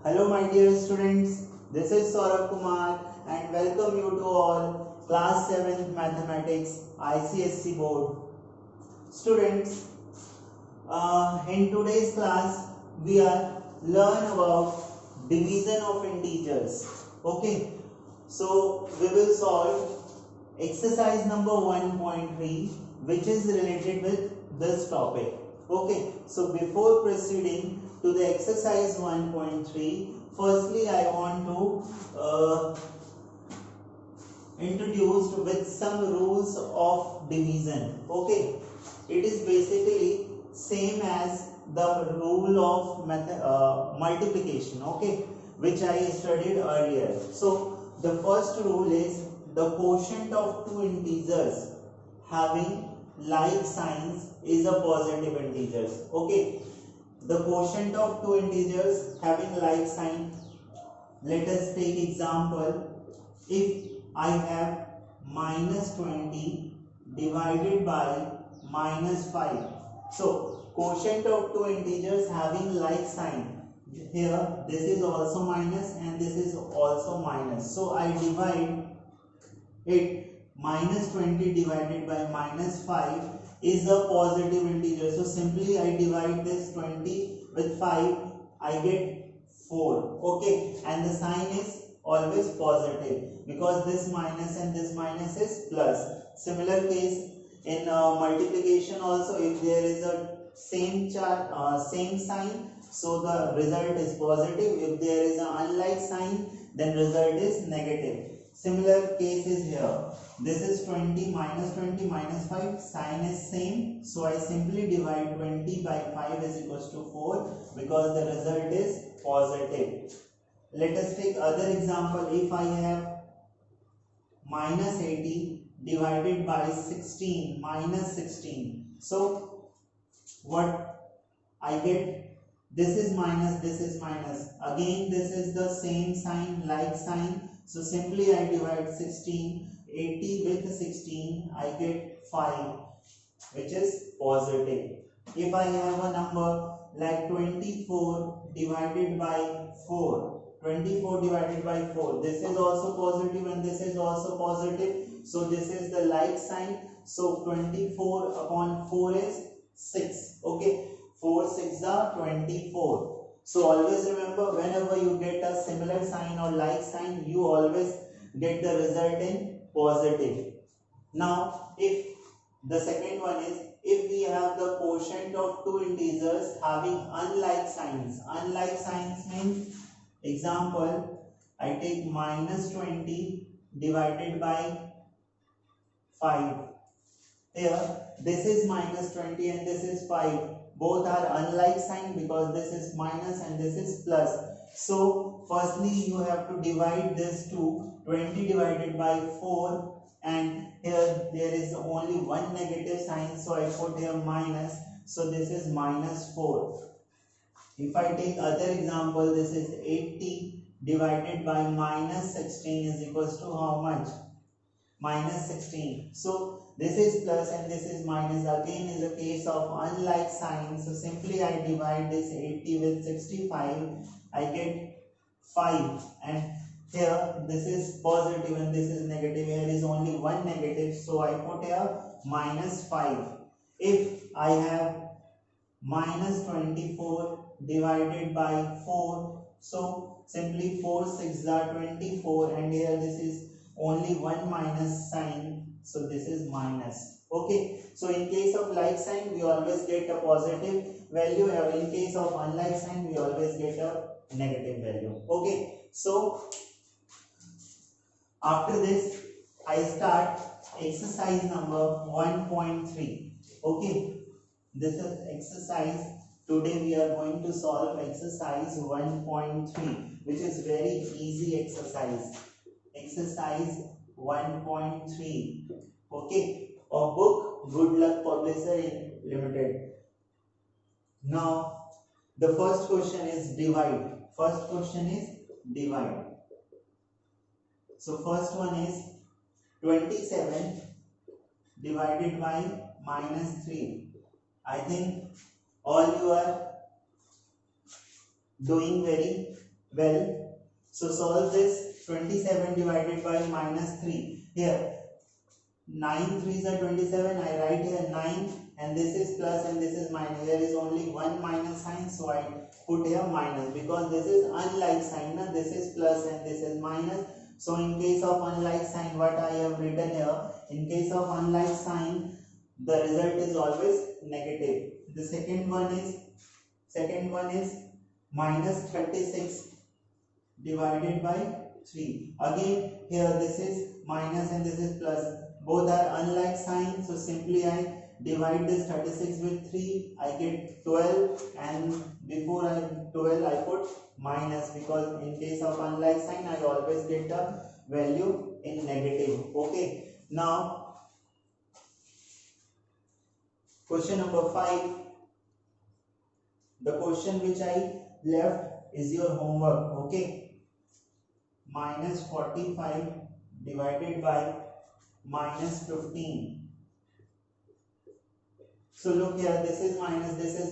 Hello my dear students, this is Saurabh Kumar and welcome you to all class 7th mathematics ICSE board. Students, in today's class we are learn about division of integers. Okay, so we will solve exercise number 1.3 which is related with this topic. Okay, so before proceeding to the exercise 1.3, firstly I want to introduce with some rules of division. Okay, it is basically same as the rule of multiplication. Okay, which I studied earlier. So the first rule is the quotient of two integers having like signs is a positive integers. Okay, the quotient of two integers having like sign. Let us take example. If I have minus 20 divided by minus 5. So quotient of two integers having like sign. Here this is also minus and this is also minus. So I divide it. Minus 20 divided by minus 5 is a positive integer. So simply I divide this 20 with 5. I get 4. Okay, and the sign is always positive because this minus and this minus is plus. Similar case in multiplication also, if there is a same sign, so the result is positive. If there is an unlike sign, then result is negative. Similar case is here. This is 20 minus 5, sign is same. So I simply divide 20 by 5 is equals to 4 because the result is positive. Let us take other example. If I have minus 80 divided by 16, minus 16. So what I get? This is minus, this is minus. Again this is the same sign, like sign. So simply I divide 16, 80 with 16, I get 5, which is positive. If I have a number like 24 divided by 4, 24 divided by 4, this is also positive and this is also positive. So this is the like sign. So 24 upon 4 is 6. Okay, 4 6 are 24. So always remember, whenever you get a similar sign or like sign, you always get the result in positive. Now if the second one is, if we have the quotient of two integers having unlike signs. Unlike signs means, example, I take minus 20 divided by 5. Here this is minus 20 and this is 5. Both are unlike sign because this is minus and this is plus. So firstly you have to divide this to 20 divided by 4, and here there is only one negative sign, so I put here minus. So this is minus 4. If I take other example, this is 80 divided by minus 16 is equals to how much? Minus 16. So this is plus and this is minus. Again is a case of unlike signs. So simply I divide this 80 with 65. I get 5. And here this is positive and this is negative. Here is only one negative. So I put here minus 5. If I have minus 24 divided by 4. So simply 4 6 are 24 and here this is only one minus sign, so this is minus. Okay, so in case of like sign we always get a positive value, in case of unlike sign we always get a negative value. Okay, so after this I start exercise number 1.3. okay, this is exercise. Today we are going to solve exercise 1.3, which is very easy exercise. Exercise 1.3. okay, of book Good Luck Publisher Limited. Now the first question is divide. First question is divide. So first one is 27 divided by minus 3. I think all you are doing very Well, so solve this. 27 divided by minus 3. Here 9 3s are 27. I write here 9 and this is plus and this is minus. There is only one minus sign, so I put here minus because this is unlike sign. Now this is plus and this is minus. So in case of unlike sign, what I have written here, in case of unlike sign, the result is always negative. The second one is minus 36 divided by 3. Again here this is minus and this is plus. Both are unlike signs, so simply I divide this 36 with 3. I get 12 and before I 12 I put minus because in case of unlike sign I always get the value in negative. Okay. Now question number 5. The question which I left is your homework. Okay. Minus 45 divided by minus 15. So look here, this is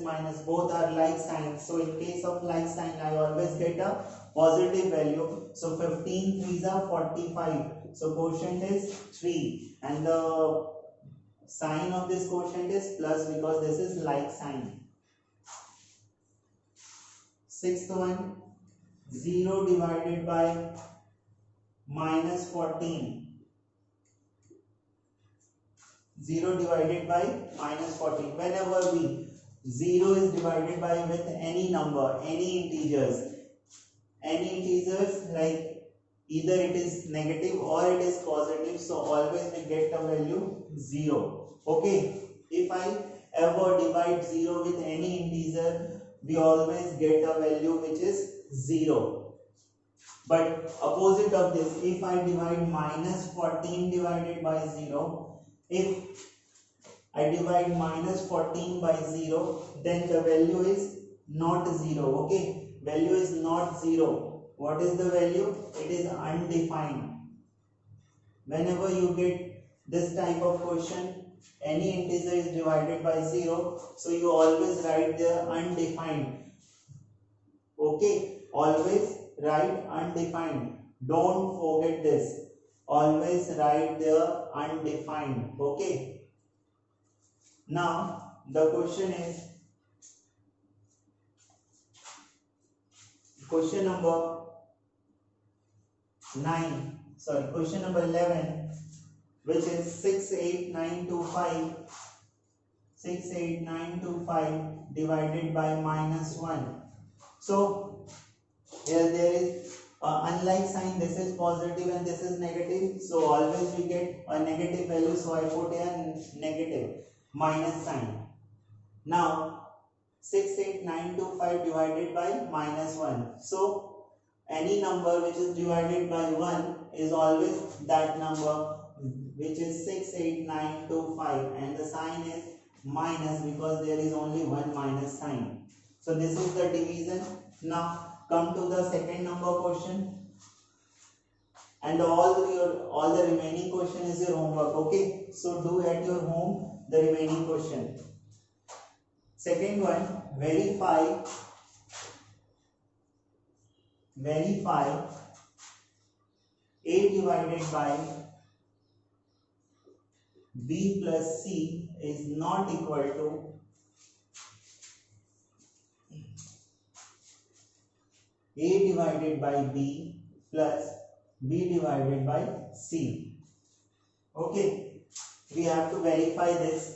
minus, both are like signs. So in case of like sign, I always get a positive value. So 15 3s are 45. So quotient is 3 and the sign of this quotient is plus because this is like sign. Sixth one, 0 divided by minus 14. 0 divided by minus 14. Whenever 0 is divided by with any number, any integers like either it is negative or it is positive, so always we get the value 0. Okay, if I ever divide 0 with any integer, we always get a value which is 0. But opposite of this, if I divide minus 14 divided by 0, if I divide minus 14 by 0, then the value is not 0. Okay, value is not 0. What is the value? It is undefined. Whenever you get this type of question, any integer is divided by 0, so you always write there undefined. Okay, always write undefined. Don't forget this. Always write there undefined. Okay. Now the question is question number 11, which is 68925 divided by minus 1. So here there is unlike sign, this is positive and this is negative, so always we get a negative value, so I put here negative minus sign. Now 68925 divided by minus 1. So any number which is divided by 1 is always that number which is 68925 and the sign is minus because there is only one minus sign. So this is the division. Now come to the second number question and all the remaining question is your homework. Okay, so do at your home the remaining question. Second one, verify A divided by B plus C is not equal to A divided by B plus B divided by C. Okay, we have to verify this.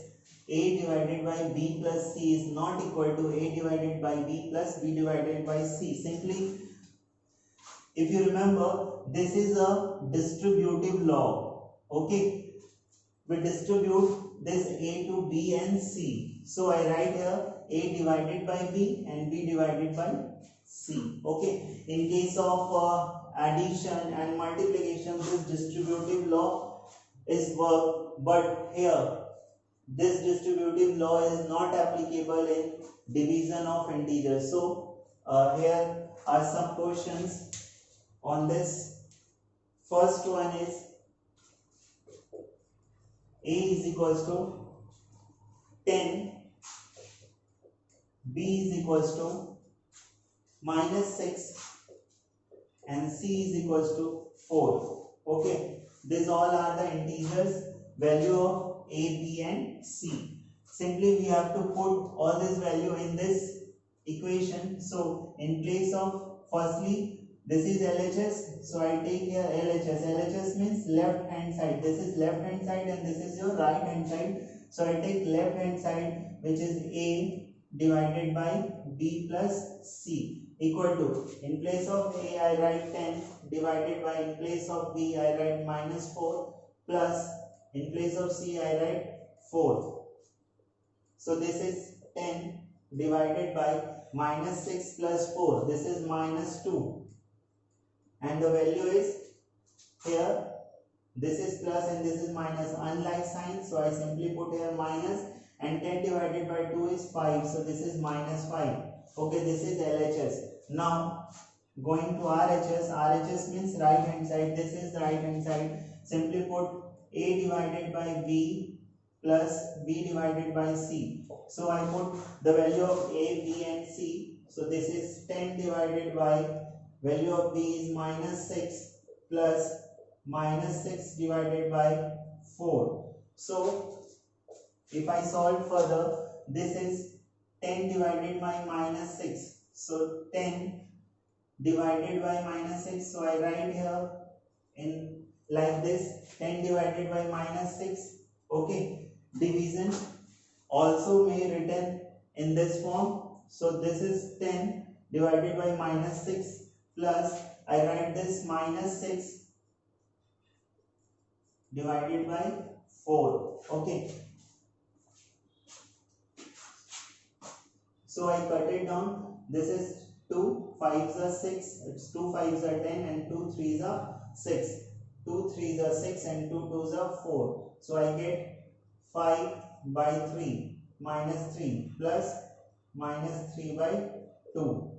A divided by B plus C is not equal to A divided by B plus B divided by C. Simply, if you remember, this is a distributive law. Okay, we distribute this A to B and C. So I write here A divided by B and B divided by C. Okay, in case of addition and multiplication, this distributive law is work, but here this distributive law is not applicable in division of integers. So here are some questions on this. First one is A is equals to 10, B is equals to minus 6 and c is equals to 4. Okay, these all are the integers value of a, b and c. Simply we have to put all this value in this equation. So in place of, firstly, this is LHS, so I take here LHS. LHS means left hand side. This is left hand side and this is your right hand side. So I take left hand side, which is a divided by b plus c, equal to, in place of a I write 10 divided by, in place of b I write minus 4 plus, in place of c I write 4. So this is 10 divided by minus 6 plus 4. This is minus 2. And the value is here. This is plus and this is minus. Unlike sign, so I simply put here minus, and 10 divided by 2 is 5. So this is minus 5. Okay, this is LHS. Now going to RHS. RHS means right hand side. This is the right hand side. Simply put a divided by b plus b divided by c. So I put the value of a, b and c. So this is 10 divided by, value of b is minus 6 plus minus 6 divided by 4. So if I solve further, this is 10 divided by minus 6. So 10 divided by minus 6. So I write here in like this, 10 divided by minus 6. Okay, division also may written in this form. So this is 10 divided by minus 6 plus, I write this minus 6 divided by 4. Okay, so I cut it down. This is 2 5s are 6, it's 2 5s are 10 and 2 3s are 6. 2 3s are 6 and 2 2s are 4. So I get 5 by 3 minus 3 plus minus 3 by 2.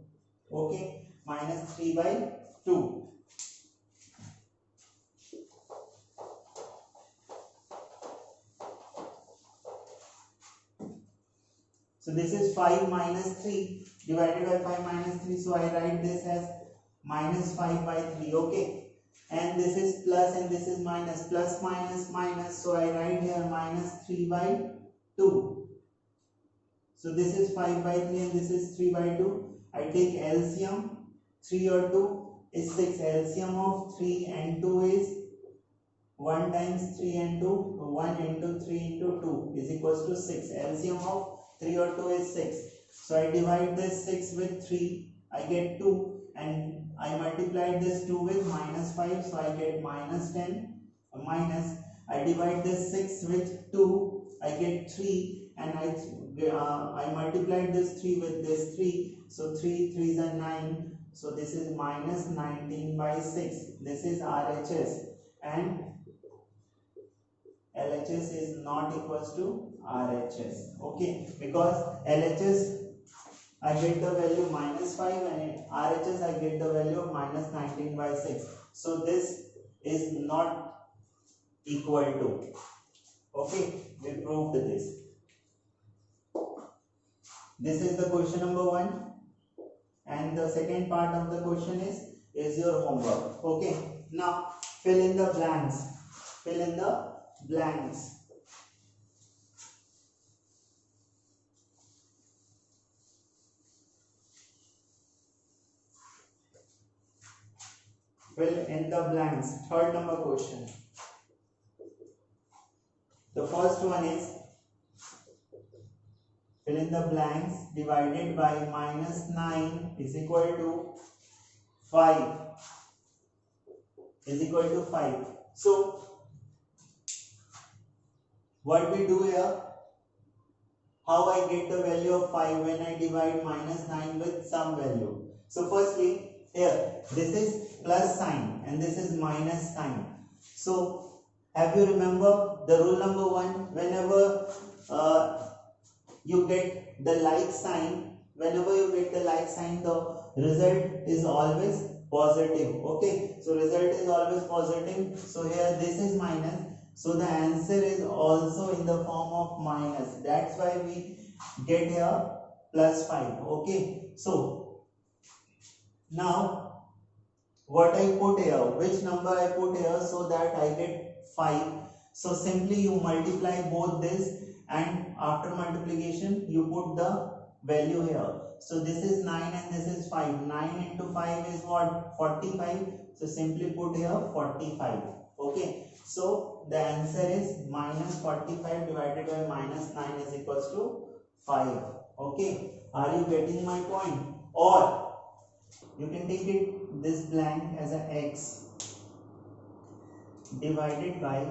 Okay, minus 3 by 2. So this is 5 minus 3 divided by 5 minus 3. So I write this as minus 5 by 3. Okay, and this is plus and this is minus. Plus minus minus. So I write here minus 3 by 2. So this is 5 by 3 and this is 3 by 2. I take LCM. 3 or 2 is 6. LCM of 3 and 2 is 1 times 3 and 2. 1 into 3 into 2 is equals to 6. LCM of 3 or 2 is 6. So I divide this 6 with 3. I get 2. And I multiplied this 2 with minus 5. So I get minus 10. Minus. I divide this 6 with 2. I get 3. And I multiplied this 3 with this 3. So 3 3s are 9. So this is minus 19 by 6. This is RHS. And LHS is not equals to RHS. Okay, because LHS I get the value minus 5 and RHS I get the value of minus 19 by 6. So this is not equal to. Okay, we proved this. This is the question number 1. And the second part of the question is your homework. Okay, now fill in the blanks. Fill in the blanks. Fill in the blanks. Third number question. The first one is fill in the blanks divided by minus 9 is equal to 5 is equal to 5. So what we do here, how I get the value of 5 when I divide minus 9 with some value. So firstly, here this is plus sign and this is minus sign. So have you remember the rule number 1? Whenever you get the like sign, the result is always positive. Okay, so result is always positive. So here this is minus. So the answer is also in the form of minus. That's why we get here plus 5. Okay, so now what I put here, which number I put here, so that I get 5. So simply you multiply both this, and after multiplication you put the value here. So this is 9 and this is 5. 9 into 5 is what? 45. So simply put here 45. Okay. So the answer is minus 45 divided by minus 9 is equals to 5. Okay. Are you getting my point? Or you can take it this blank as a x divided by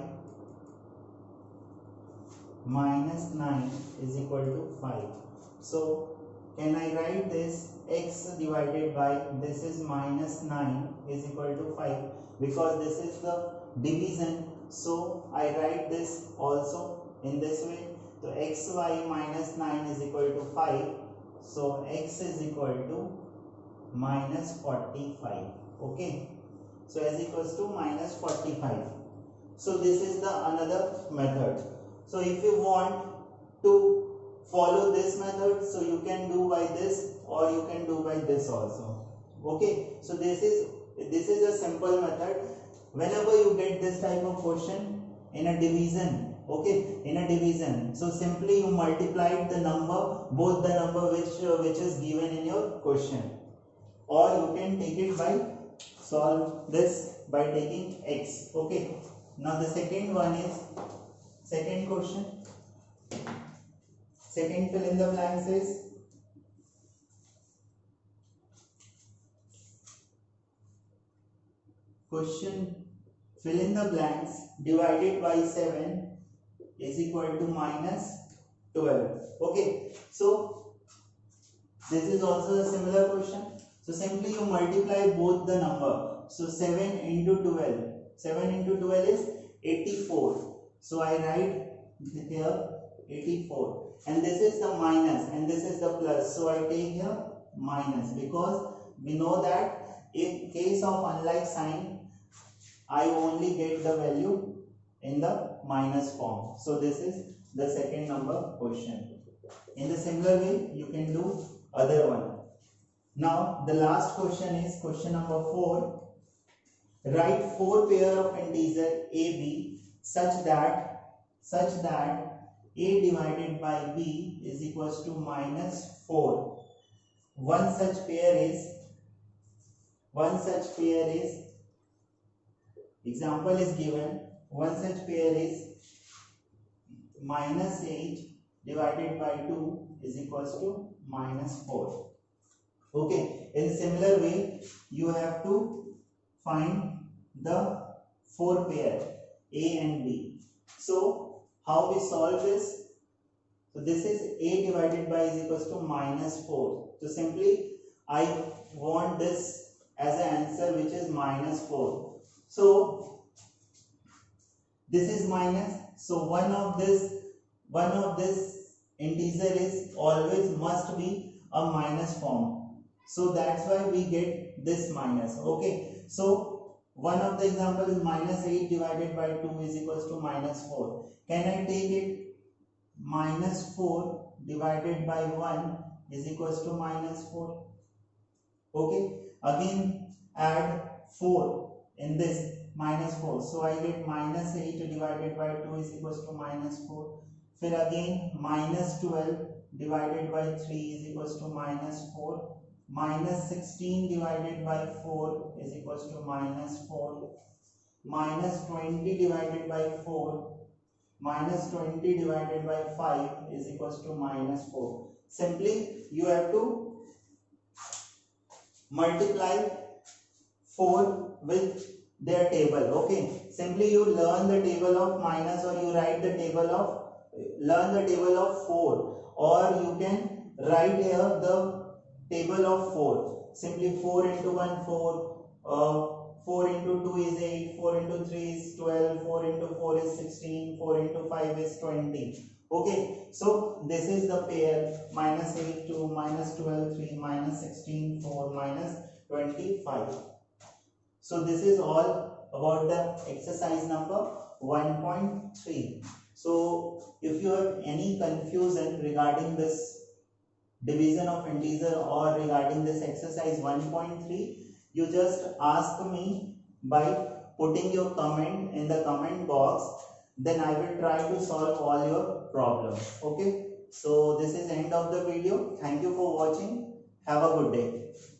minus 9 is equal to 5. So can I write this x divided by this is minus 9 is equal to 5, because this is the division. So I write this also in this way. So xy minus 9 is equal to 5. So x is equal to minus 45. Okay. So as equals to minus 45. So this is the another method. So if you want to follow this method, so you can do by this or you can do by this also. Okay. So this is a simple method. Whenever you get this type of question in a division, okay, in a division, so simply you multiply the number, both the number which is given in your question, or you can take it by solve this by taking x. Okay. Now the second one is second question. Second fill in the blanks is question fill in the blanks divided by 7 is equal to minus 12. Okay. So this is also a similar question. So simply you multiply both the number. So 7 into 12. 7 into 12 is 84. So I write here 84. And this is the minus and this is the plus. So I take here minus, because we know that in case of unlike sign, I only get the value in the minus form. So this is the second number question. In the similar way, you can do other one. Now the last question is question number 4. Write 4 pair of integer a, b such that a divided by b is equals to minus 4. One such pair is example is given. One such pair is minus 8 divided by 2 is equals to minus 4. Okay. In similar way, you have to find the 4 pair a and b. So how we solve this? So this is a divided by is equals to minus 4. So simply I want this as an answer which is minus 4. So this is minus. So one of this integer is always must be a minus form. So that's why we get this minus. Okay. So one of the example is minus 8 divided by 2 is equals to minus 4. Can I take it? Minus 4 divided by 1 is equals to minus 4. Okay. Again add 4 in this minus 4. So I get minus 8 divided by 2 is equals to minus 4. Then again minus 12 divided by 3 is equals to minus 4. Minus 16 divided by 4 is equals to minus 4. Minus 20 divided by 4. Minus 20 divided by 5 is equals to minus 4. Simply you have to multiply 4 with their table. Okay. Simply you learn the table of minus, or you write the table of, learn the table of 4, or you can write here the table of 4. Simply 4 into 1 4, 4 into 2 is 8, 4 into 3 is 12, 4 into 4 is 16, 4 into 5 is 20. Okay. So this is the pair minus 8 2, minus 12 3, minus 16 4, minus 25. So this is all about the exercise number 1.3. So if you have any confusion regarding this division of integer or regarding this exercise 1.3, You just ask me by putting your comment in the comment box, then I will try to solve all your problems. Okay, so this is end of the video. Thank you for watching. Have a good day.